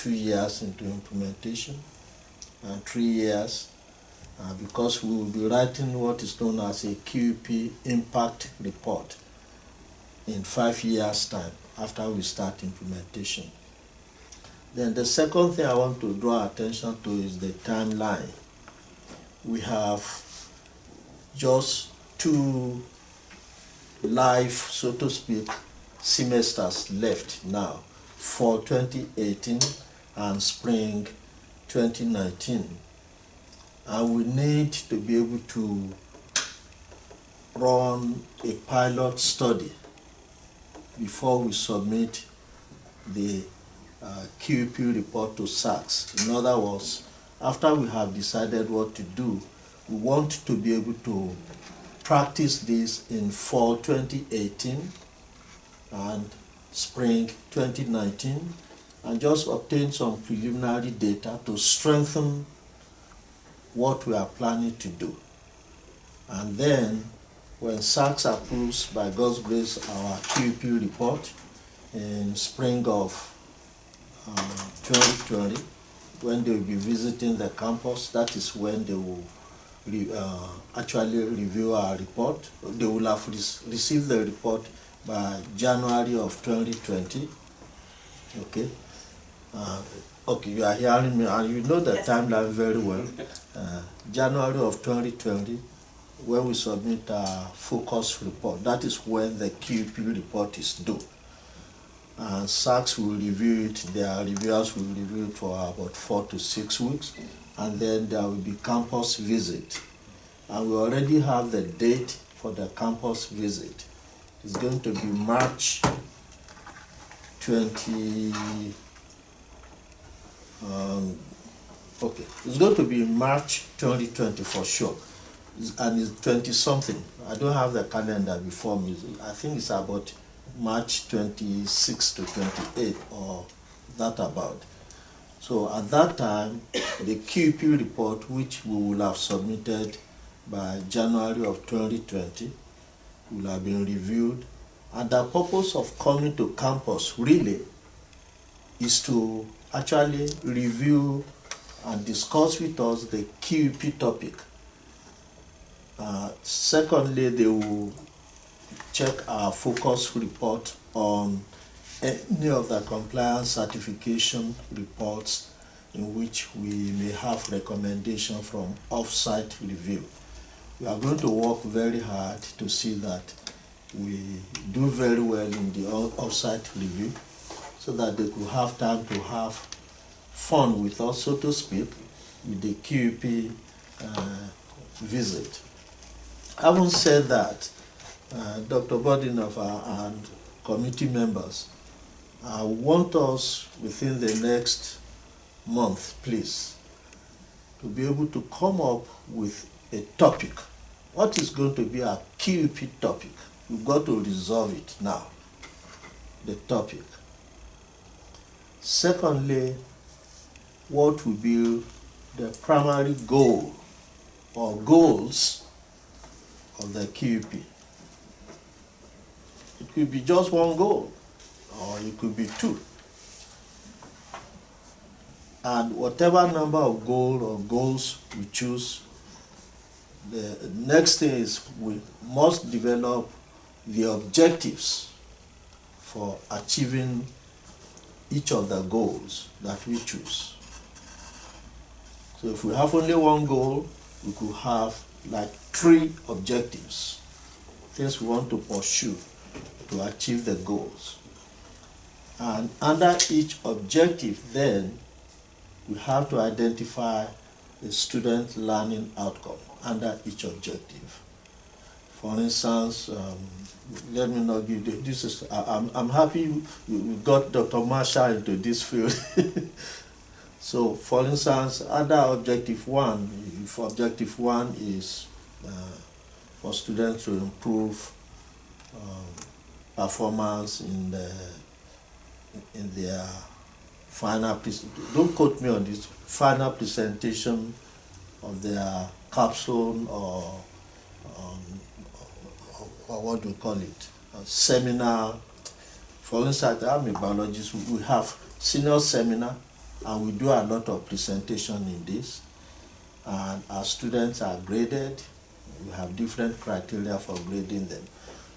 2 years into implementation and 3 years, because we will be writing what is known as a QEP impact report in 5 years' time after we start implementation. Then the second thing I want to draw attention to is the timeline. We have just 2 live, so to speak, semesters left now for 2018 and spring 2019. And we need to be able to run a pilot study before we submit the QEP report to SACS. In other words, after we have decided what to do, we want to be able to practice this in fall 2018 and spring 2019 and just obtain some preliminary data to strengthen what we are planning to do. And then when SACS approves, by God's grace, our QEP report in spring of 2020, when they will be visiting the campus, that is when they will actually review our report. They will have received the report by January of 2020. Okay. Okay, you are hearing me, and you know the Yes. timeline very well. January of 2020, when we submit our focus report, that is when the QEP report is due. And SACS will review it, their reviewers will review it for about 4 to 6 weeks, and then there will be campus visit. And we already have the date for the campus visit. It's going to be March 20, okay, it's going to be March 2020 for sure, and it's 20 something. I don't have the calendar before me. I think it's about March 26 to 28 or that about. So at that time, the QEP report, which we will have submitted by January of 2020, will have been reviewed. And the purpose of coming to campus really is to actually review and discuss with us the QEP topic. Secondly, they will check our focus report on any of the compliance certification reports in which we may have recommendation from off-site review. We are going to work very hard to see that we do very well in the off-site review so that they could have time to have fun with us, so to speak, with the QEP visit. Having said that, Dr. Bodinoff and committee members, I want us within the next month, please, to be able to come up with a topic. What is going to be our QEP topic? We've got to resolve it now, the topic. Secondly, what will be the primary goal or goals of the QEP? It could be just one goal, or it could be 2. And whatever number of goals we choose, the next thing is we must develop the objectives for achieving each of the goals that we choose. So if we have only one goal, we could have like 3 objectives, things we want to pursue to achieve the goals. And under each objective then, we have to identify the student learning outcome under each objective. For instance, let me not give this is, I'm happy we got Dr. Marshall into this field. So for instance, under objective 1, if objective 1 is for students to improve performance in their final, don't quote me on this, final presentation of their capstone or what do we call it, a seminar. For instance, I'm a biologist, we have senior seminar and we do a lot of presentation in this, and our students are graded. We have different criteria for grading them.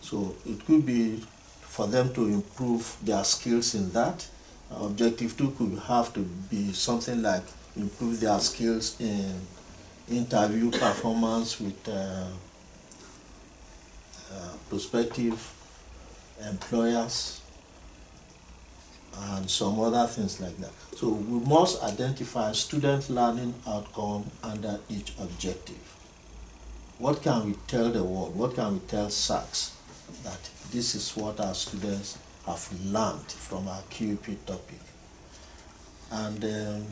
So it could be for them to improve their skills in that. Objective 2 could have to be something like improve their skills in interview performance with prospective employers and some other things like that. So we must identify student learning outcome under each objective. What can we tell the world? What can we tell SACS that this is what our students have learned from our QEP topic? And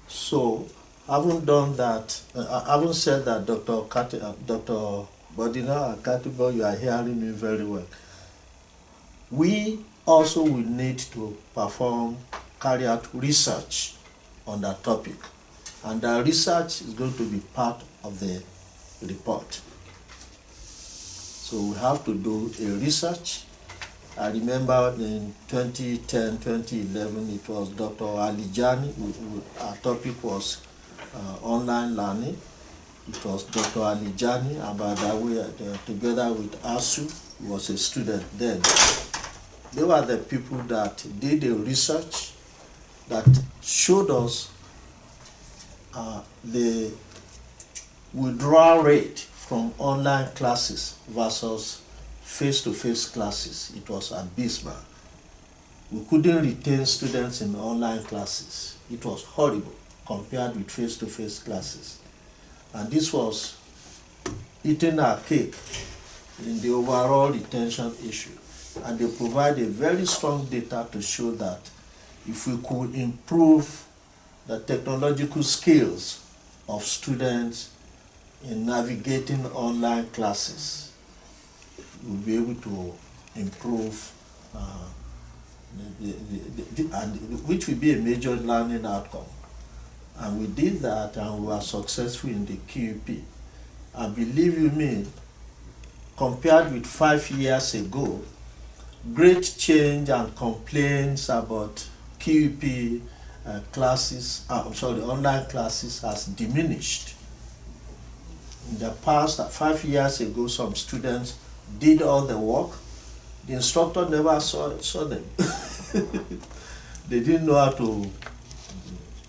so, having done that, having said that, Dr. Bodina and Katibo, you are hearing me very well. We also will need to carry out research on that topic, and the research is going to be part of the report. So we have to do a research. I remember in 2010, 2011, it was Dr. Alijani. Our topic was online learning. It was Dr. Alijani, and by that way, together with ASU, who was a student then. They were the people that did the research that showed us the withdrawal rate from online classes versus face-to-face classes. It was abysmal. We couldn't retain students in online classes. It was horrible compared with face-to-face classes. And this was eating our cake in the overall retention issue. And they provide a very strong data to show that if we could improve the technological skills of students in navigating online classes, we'll be able to improve, which will be a major learning outcome. And we did that, and we were successful in the QEP. And believe you me, compared with 5 years ago, great change and complaints about QEP online classes has diminished. In the past, 5 years ago, some students did all the work. The instructor never saw them. They didn't know how to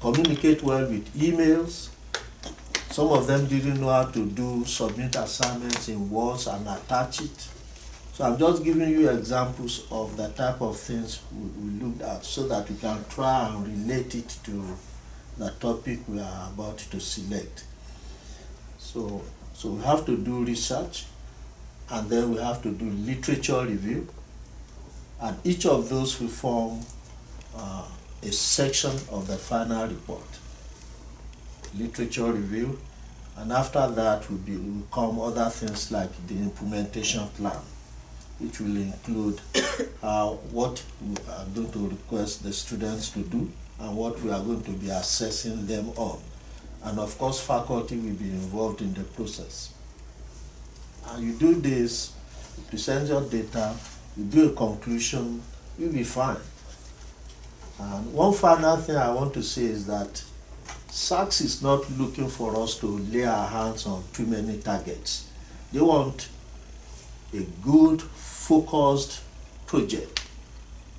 communicate well with emails. Some of them didn't know how to submit assignments in words and attach it. So I'm just giving you examples of the type of things we looked at so that we can try and relate it to the topic we are about to select. So we have to do research, and then we have to do literature review, and each of those will form a section of the final report. Literature review, and after that will come other things like the implementation plan, which will include what we are going to request the students to do and what we are going to be assessing them on. And of course, faculty will be involved in the process. And you do this, you present your data, you do a conclusion, you'll be fine. And one final thing I want to say is that SACS is not looking for us to lay our hands on too many targets. They want a good, focused project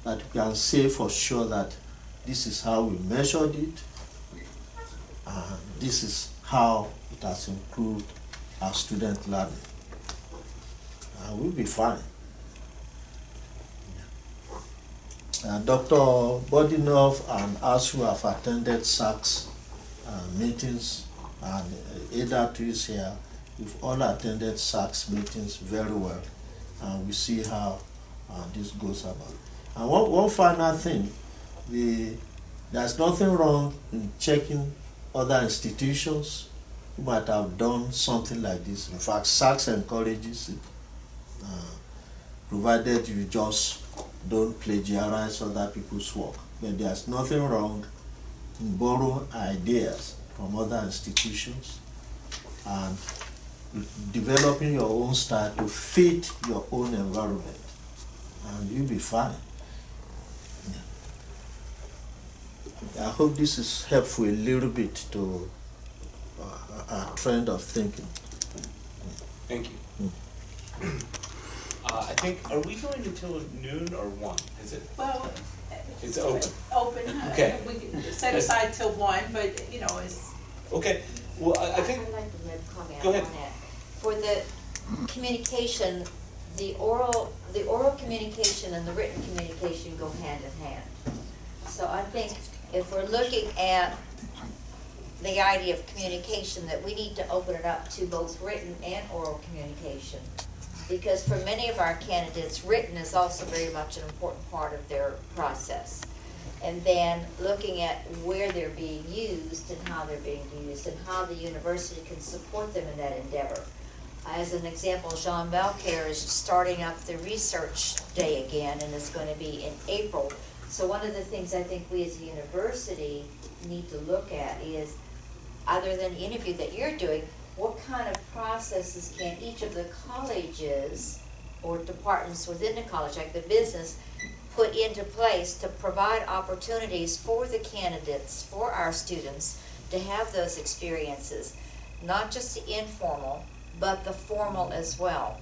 that we can say for sure that this is how we measured it, and this is how it has improved our student learning. And we'll be fine. Dr. Bodinov and us who have attended SACS meetings, and Ada too is here, we've all attended SACS meetings very well, and we see how this goes about. And one final thing, there's nothing wrong in checking other institutions who might have done something like this. In fact, SACS encourages it, provided you just don't plagiarize other people's work. But there's nothing wrong in borrowing ideas from other institutions and developing your own style to fit your own environment, and you'll be fine. I hope this is helpful a little bit to our trend of thinking. Thank you. I think, are we going until noon or 1? Is it? Well, It's open. open, Okay. we can set aside till 1, but, you know, it's, Okay, well, I think, I'd like to make a comment Go ahead. on that. For the communication, the oral communication and the written communication go hand in hand. So I think if we're looking at the idea of communication, that we need to open it up to both written and oral communication. Because for many of our candidates, written is also very much an important part of their process. And then looking at where they're being used and how they're being used and how the university can support them in that endeavor. As an example, Jean Valcaire is starting up the research day again, and it's going to be in April. So one of the things I think we as a university need to look at is, other than the interview that you're doing, what kind of processes can each of the colleges or departments within the college, like the business, put into place to provide opportunities for the candidates, for our students, to have those experiences, not just the informal, but the formal as well.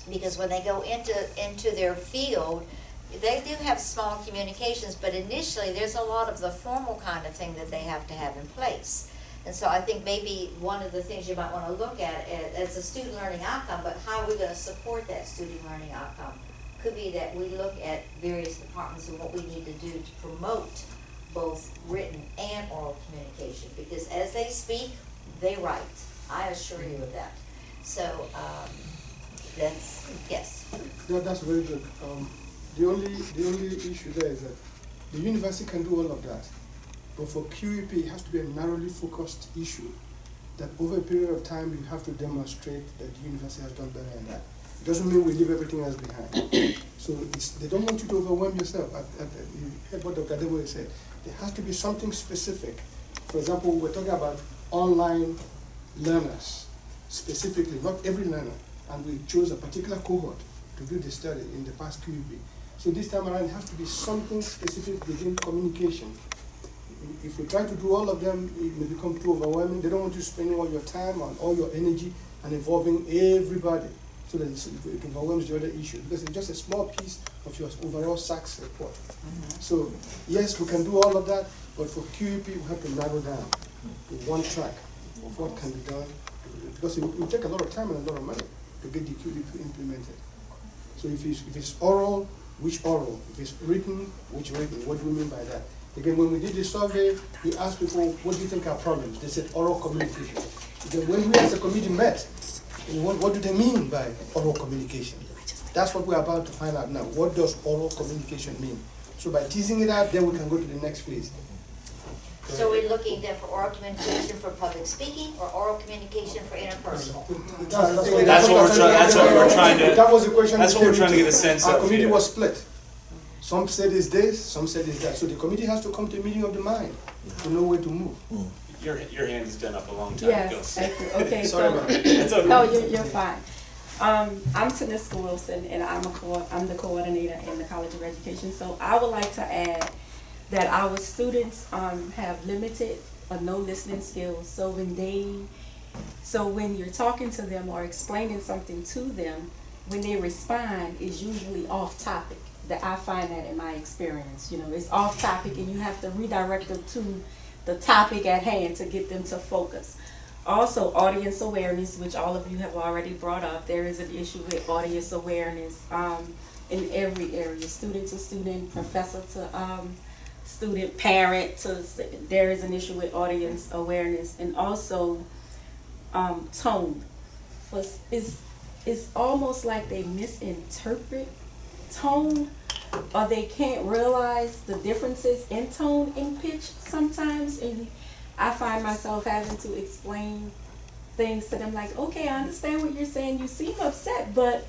Because when they go into their field, they do have small communications, but initially there's a lot of the formal kind of thing that they have to have in place. And so I think maybe one of the things you might want to look at as a student learning outcome, but how are we going to support that student learning outcome? Could be that we look at various departments and what we need to do to promote both written and oral communication. Because as they speak, they write. I assure you of that. So that's, yes. That's very good. The only issue there is that the university can do all of that, but for QEP it has to be a narrowly focused issue that over a period of time you have to demonstrate that the university has done better than that. It doesn't mean we leave everything else behind. So they don't want you to overwhelm yourself. You heard what Dr. Adeboye said. There has to be something specific. For example, we're talking about online learners, specifically, not every learner. And we chose a particular cohort to do the study in the past QEP. So this time around, it has to be something specific within communication. If we try to do all of them, it may become too overwhelming. They don't want you spending all your time and all your energy and involving everybody so that it overwhelms the other issue, because it's just a small piece of your overall SACS report. So yes, we can do all of that, but for QEP, we have to narrow down to one track of what can be done, because it will take a lot of time and a lot of money to get the QEP implemented. So if it's oral, which oral? If it's written, which written? What do we mean by that? Again, when we did the survey, we asked people, what do you think are problems? They said oral communication. Then when we as a committee met, what do they mean by oral communication? That's what we're about to find out now. What does oral communication mean? So by teasing it out, then we can go to the next phase. So we're looking then for oral communication for public speaking or oral communication for interpersonal? That's what we're trying to. That was the question. That's what we're trying to get a sense Our of committee here. was split. Some said it's this, some said it's that. So the committee has to come to a meeting of the mind to know where to move. Your hand has been up a long time ago. Yes, thank you. Okay, Sorry so, about that. It's okay. no, you're fine. I'm Taniska Wilson, and I'm the coordinator in the College of Education. So I would like to add that our students have limited or no listening skills. So when you're talking to them or explaining something to them, when they respond, it's usually off topic. That I find that in my experience, it's off topic, and you have to redirect them to the topic at hand to get them to focus. Also, audience awareness, which all of you have already brought up. There is an issue with audience awareness in every area, student to student, professor to student, parent to. There is an issue with audience awareness, and also tone. It's almost like they misinterpret tone, or they can't realize the differences in tone and pitch sometimes, and I find myself having to explain things to them like, okay, I understand what you're saying, you seem upset, but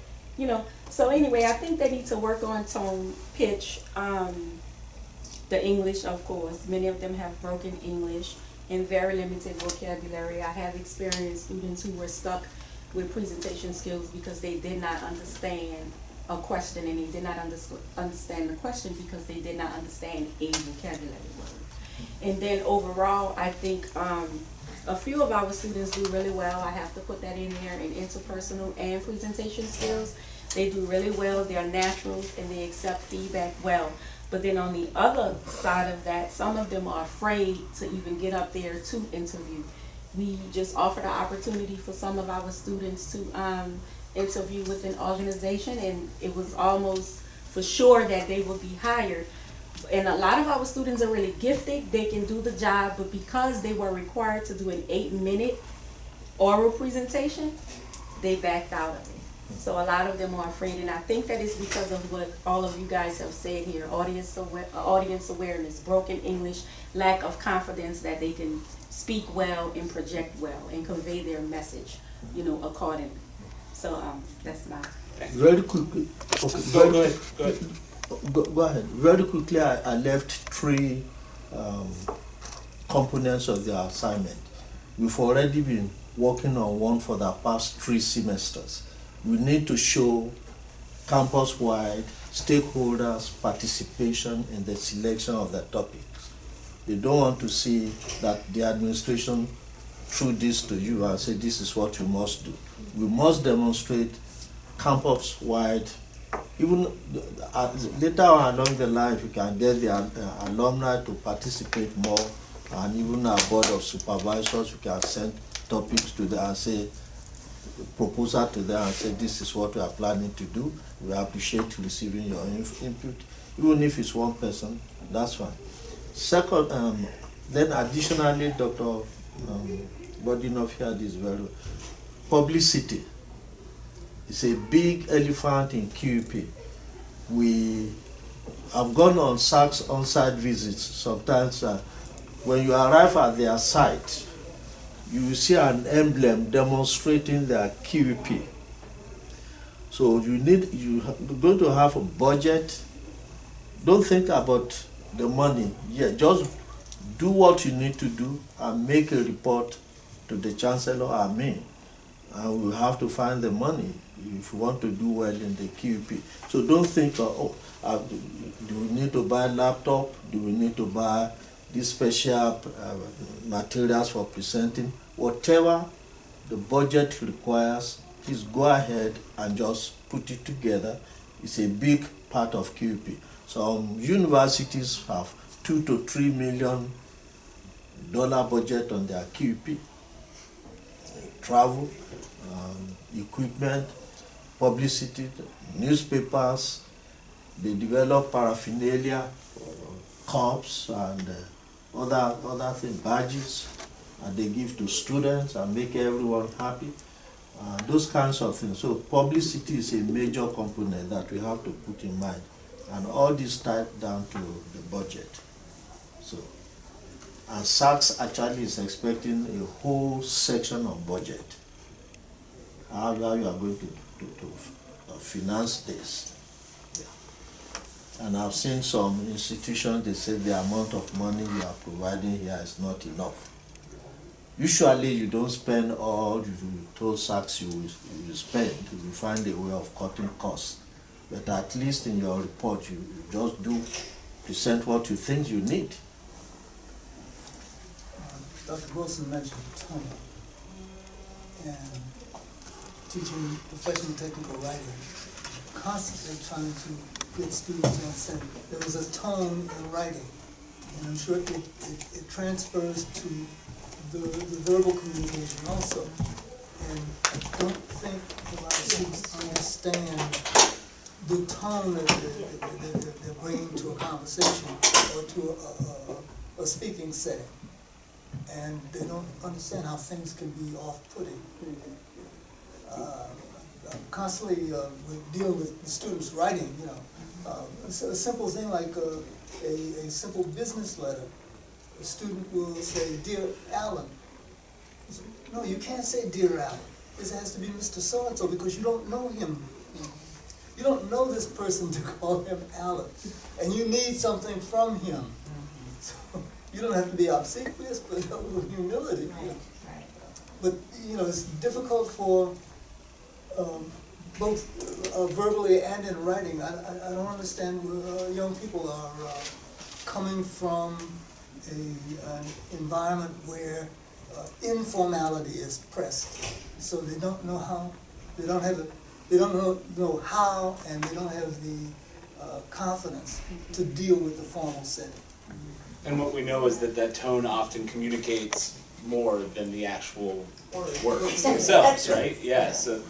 so anyway, I think they need to work on tone, pitch, the English, of course. Many of them have broken English and very limited vocabulary. I have experienced students who were stuck with presentation skills because they did not understand a question, and they did not understand the question because they did not understand a vocabulary word. And then overall, I think a few of our students do really well. I have to put that in there in interpersonal and presentation skills. They do really well. They're naturals and they accept feedback well. But then on the other side of that, some of them are afraid to even get up there to interview. We just offered an opportunity for some of our students to interview with an organization, and it was almost for sure that they would be hired. And a lot of our students are really gifted, they can do the job, but because they were required to do an 8-minute oral presentation, they backed out of it. So a lot of them are afraid, and I think that is because of what all of you guys have said here, audience awareness, broken English, lack of confidence that they can speak well and project well and convey their message, accordingly. So that's my. Very quickly, okay, Go ahead. go ahead. Very quickly, I left 3 components of the assignment. We've already been working on one for the past 3 semesters. We need to show campus-wide stakeholders' participation in the selection of the topics. They don't want to see that the administration threw this to you and say this is what you must do. We must demonstrate campus-wide. Even later on along the line, we can get the alumni to participate more, and even our board of supervisors, we can send topics to them and say, proposal to them and say, this is what we are planning to do. We appreciate receiving your input. Even if it's one person, that's fine. Second, then additionally, Dr. Bodinov here is very publicity. It's a big elephant in QUP. We have gone on SACS on-site visits. Sometimes when you arrive at their site, you will see an emblem demonstrating their QUP. So you're going to have a budget. Don't think about the money. Yeah, just do what you need to do and make a report to the Chancellor and me. And we'll have to find the money if you want to do well in the QUP. So don't think, do we need to buy a laptop? Do we need to buy these special materials for presenting? Whatever the budget requires, please go ahead and just put it together. It's a big part of QUP. Some universities have $2 to $3 million budget on their QUP. Travel, equipment, publicity, newspapers. They develop paraphernalia, cups, and other things, badges, and they give to students and make everyone happy. Those kinds of things. So publicity is a major component that we have to put in mind, and all this tied down to the budget. So, and SACS actually is expecting a whole section of budget. How you are going to finance this. Yeah. And I've seen some institutions, they say the amount of money you are providing here is not enough. Usually you don't spend all you told SACS you will spend. You will find a way of cutting costs. But at least in your report, you just present what you think you need. Dr. Wilson mentioned tone and teaching professional technical writing, constantly trying to get students to understand there is a tone in writing, and I'm sure it transfers to the verbal communication also. And I don't think a lot of students understand the tone that they're bringing to a conversation or to a speaking setting. And they don't understand how things can be off-putting. Constantly dealing with the students writing, a simple thing like a simple business letter. A student will say, "Dear Alan." No, you can't say "Dear Alan." This has to be Mr. So-and-so because you don't know him. You don't know this person to call him Alan. And you need something from him. So you don't have to be obsequious, but with humility. Right. But, it's difficult for both verbally and in writing. I don't understand where young people are coming from an environment where informality is present. So they don't know how, they don't know how, and they don't have the confidence to deal with the formal setting. And what we know is that that tone often communicates more than the actual words themselves, right? Yeah, so,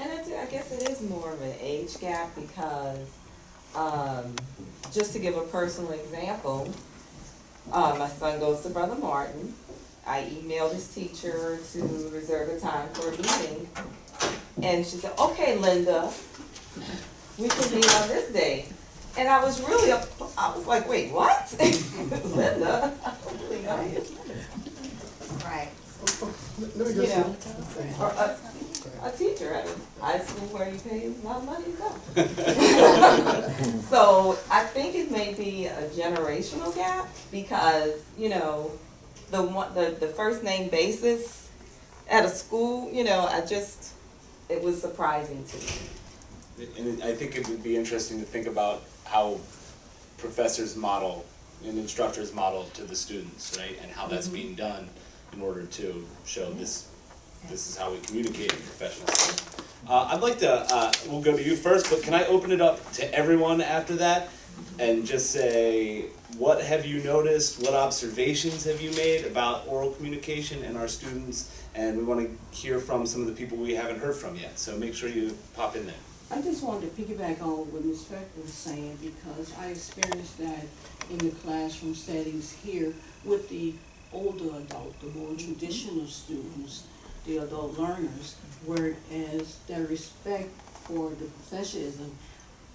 And I guess it is more of an age gap because, just to give a personal example, my son goes to Brother Martin. I emailed his teacher to reserve a time for a meeting. And she said, okay, Linda, we can meet on this day. And I was really, I was like, wait, what? Linda? I don't really know you. Right. Let me You just know, say, or a teacher at a high school where you pay a lot of money to go. So I think it may be a generational gap because, you know, the first name basis at a school, you know, it was surprising to me. and I think it would be interesting to think about how professors model and instructors model to the students, right? And how that's being done in order to show this is how we communicate in professional setting. I'd like to, we'll go to you first, but can I open it up to everyone after that? And just say, what have you noticed? What observations have you made about oral communication in our students? And we want to hear from some of the people we haven't heard from yet, so make sure you pop in there. I just wanted to piggyback on what Ms. Spector was saying because I experienced that in the classroom settings here with the older adult, the more traditional students, the adult learners, whereas their respect for the professionalism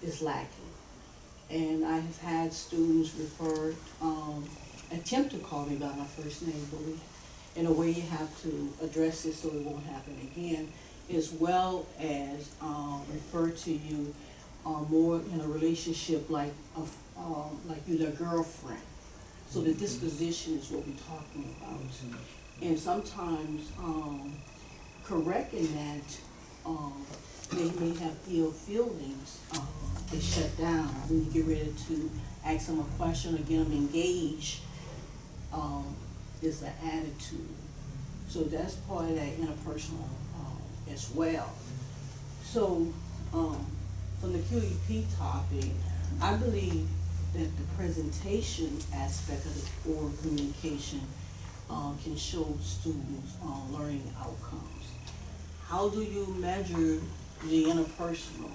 is lacking. And I have had students attempt to call me by my first name, but in a way you have to address it so it won't happen again, as well as refer to you more in a relationship like you're their girlfriend. So the disposition is what we're talking about. And sometimes correcting that, they may have ill feelings, they shut down. When you get ready to ask them a question or get them engaged, is the attitude. So that's part of that interpersonal as well. So from the QEP topic, I believe that the presentation aspect of the oral communication can show students learning outcomes. How do you measure the interpersonal?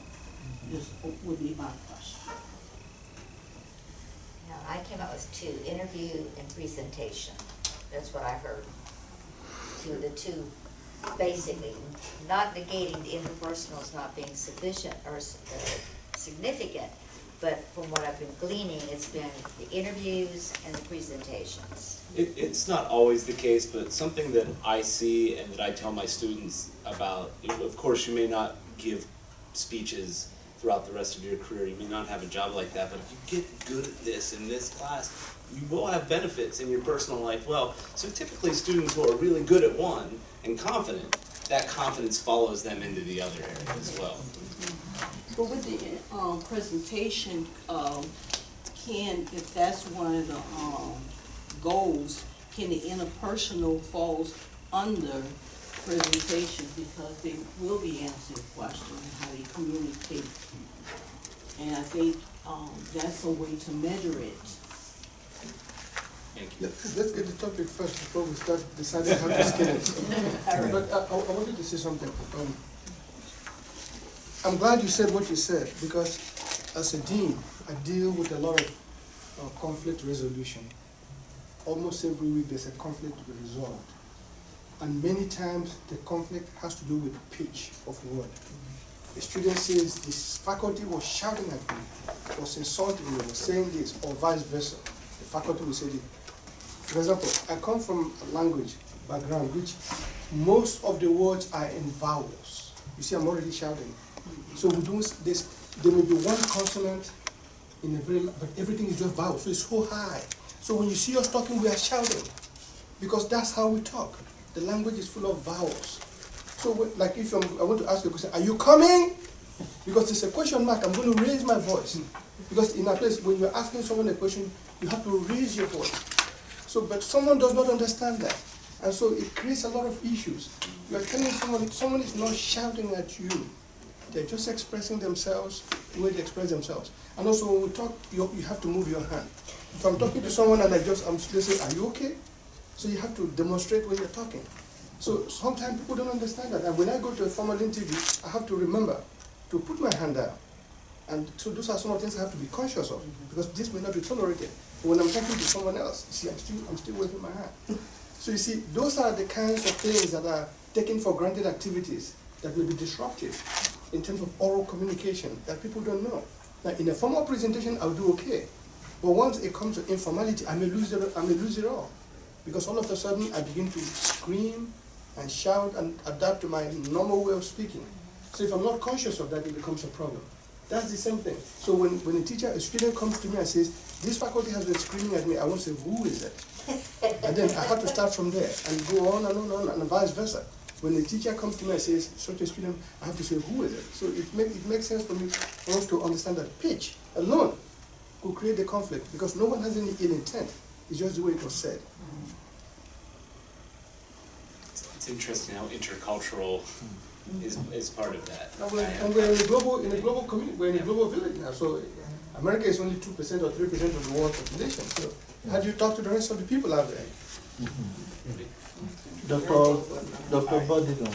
This would be my question. Now, I came up with two, interview and presentation. That's what I heard. The two, basically, not negating the interpersonal as not being sufficient or significant, but from what I've been gleaning, it's been the interviews and the presentations. It's not always the case, but something that I see and that I tell my students about, of course you may not give speeches throughout the rest of your career, you may not have a job like that, but if you get good at this in this class, you will have benefits in your personal life well. So typically students who are really good at one and confident, that confidence follows them into the other area as well. But with the presentation, if that's one of the goals, can the interpersonal falls under presentation because they will be answering questions and how they communicate. And I think that's a way to measure it. Thank you. let's get the topic first before we start deciding how to skin it. But I wanted to say something. I'm glad you said what you said because as a dean, I deal with a lot of conflict resolution. Almost every week there's a conflict to be resolved. And many times the conflict has to do with pitch of word. The student says this faculty was shouting at me, was insulting me, was saying this, or vice versa. The faculty will say this. For example, I come from a language background which most of the words are in vowels. You see, I'm already shouting. So we do this, there may be one consonant in a very, but everything is just vowels, so it's so high. So when you see us talking, we are shouting, because that's how we talk. The language is full of vowels. So like if I want to ask you a question, are you coming? Because it's a question mark, I'm going to raise my voice. Because in a place, when you're asking someone a question, you have to raise your voice. So, but someone does not understand that. And so it creates a lot of issues. You are telling someone is not shouting at you. They're just expressing themselves the way they express themselves. And also when we talk, you have to move your hand. If I'm talking to someone and I'm saying, are you okay? So you have to demonstrate when you're talking. So sometimes people don't understand that. And when I go to a formal interview, I have to remember to put my hand down. And so those are some of the things I have to be conscious of, because this may not be tolerated. But when I'm talking to someone else, you see, I'm still waving my hand. So you see, those are the kinds of things that are taken for granted activities that may be disruptive in terms of oral communication that people don't know. Now, in a formal presentation, I'll do okay. But once it comes to informality, I may lose it all. Because all of a sudden, I begin to scream and shout and adapt to my normal way of speaking. So if I'm not conscious of that, it becomes a problem. That's the same thing. So when a student comes to me and says, this faculty has been screaming at me, I won't say, who is it? And then I have to start from there and go on and on and vice versa. When the teacher comes to me and says, such a student, I have to say, who is it? So it makes sense for me for us to understand that pitch alone could create the conflict, because no one has any ill intent. It's just the way it was said. It's interesting how intercultural is part of that. And we're in a global community. We're in a global village now. So America is only 2% or 3% of the world population. So how do you talk to the rest of the people out there? Dr. Bodigan,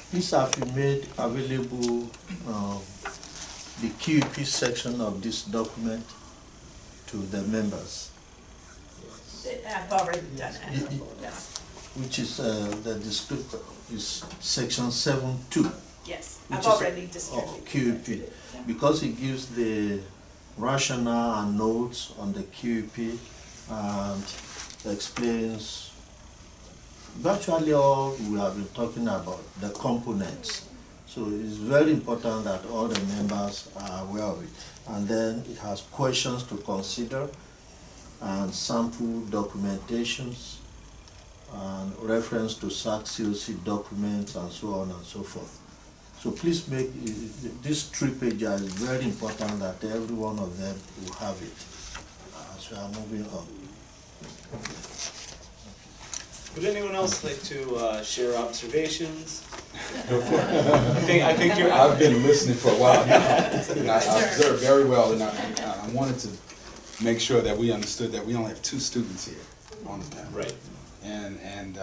please have you made available the QEP section of this document to the members? I've already done it. Yes. Which is the descriptor is section 7.2. Yes, Which I've is already distributed. QEP, because it gives the rationale and notes on the QEP and explains virtually all we have been talking about, the components. So it's very important that all the members are aware of it. And then it has questions to consider and sample documentations and reference to SAC-COC documents and so on and so forth. So please make this 3-pager is very important that every one of them will have it as we are moving on. Would anyone else like to share observations? Go for it. I think you're. I've been listening for a while now, and I observed very well, and I wanted to make sure that we understood that we only have 2 students here on the panel. Right. And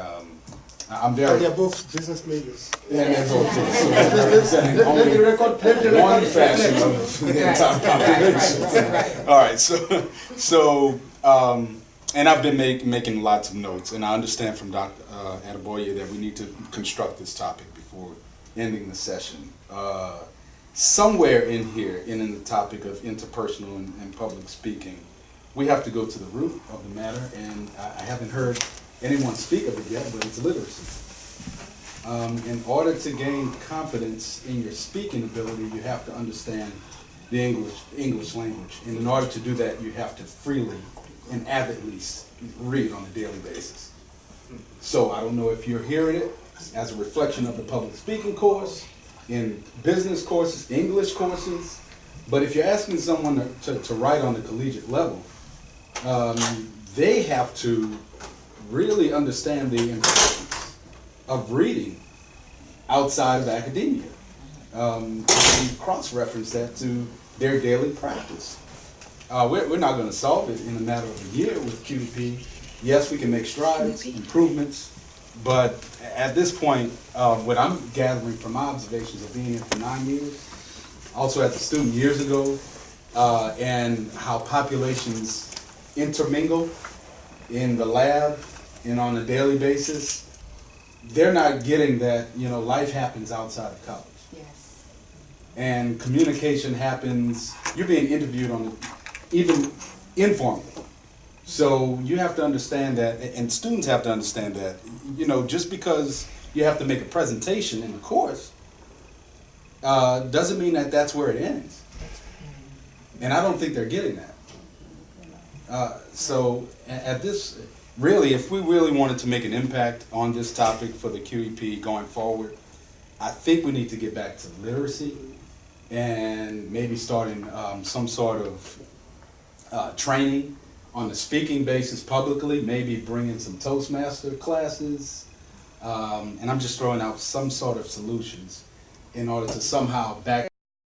I'm And very. they're both business majors. And they're both representing only one faction of the entire population. All right, so and I've been making lots of notes, and I understand from Dr. Adeboye that we need to construct this topic before ending the session. Somewhere in here, in the topic of interpersonal and public speaking, we have to go to the root of the matter, and I haven't heard anyone speak of it yet, but it's literacy. In order to gain confidence in your speaking ability, you have to understand the English language. And in order to do that, you have to freely and avidly read on a daily basis. So I don't know if you're hearing it as a reflection of the public speaking course, in business courses, English courses, but if you're asking someone to write on the collegiate level, they have to really understand the importance of reading outside of academia. And cross-reference that to their daily practice. We're not going to solve it in a matter of a year with QEP. Yes, we can make strides, improvements, but at this point, what I'm gathering from my observations of being here for 9 years, also as a student years ago, and how populations intermingle in the lab and on a daily basis, they're not getting that, life happens outside of college. Yes. And communication happens, you're being interviewed even informally. So you have to understand that, and students have to understand that, just because you have to make a presentation in the course, doesn't mean that that's where it ends. And I don't think they're getting that. So at this, really, if we really wanted to make an impact on this topic for the QEP going forward, I think we need to get back to literacy and maybe starting some sort of training on a speaking basis publicly, maybe bringing some Toastmaster classes. And I'm just throwing out some sort of solutions in order to somehow back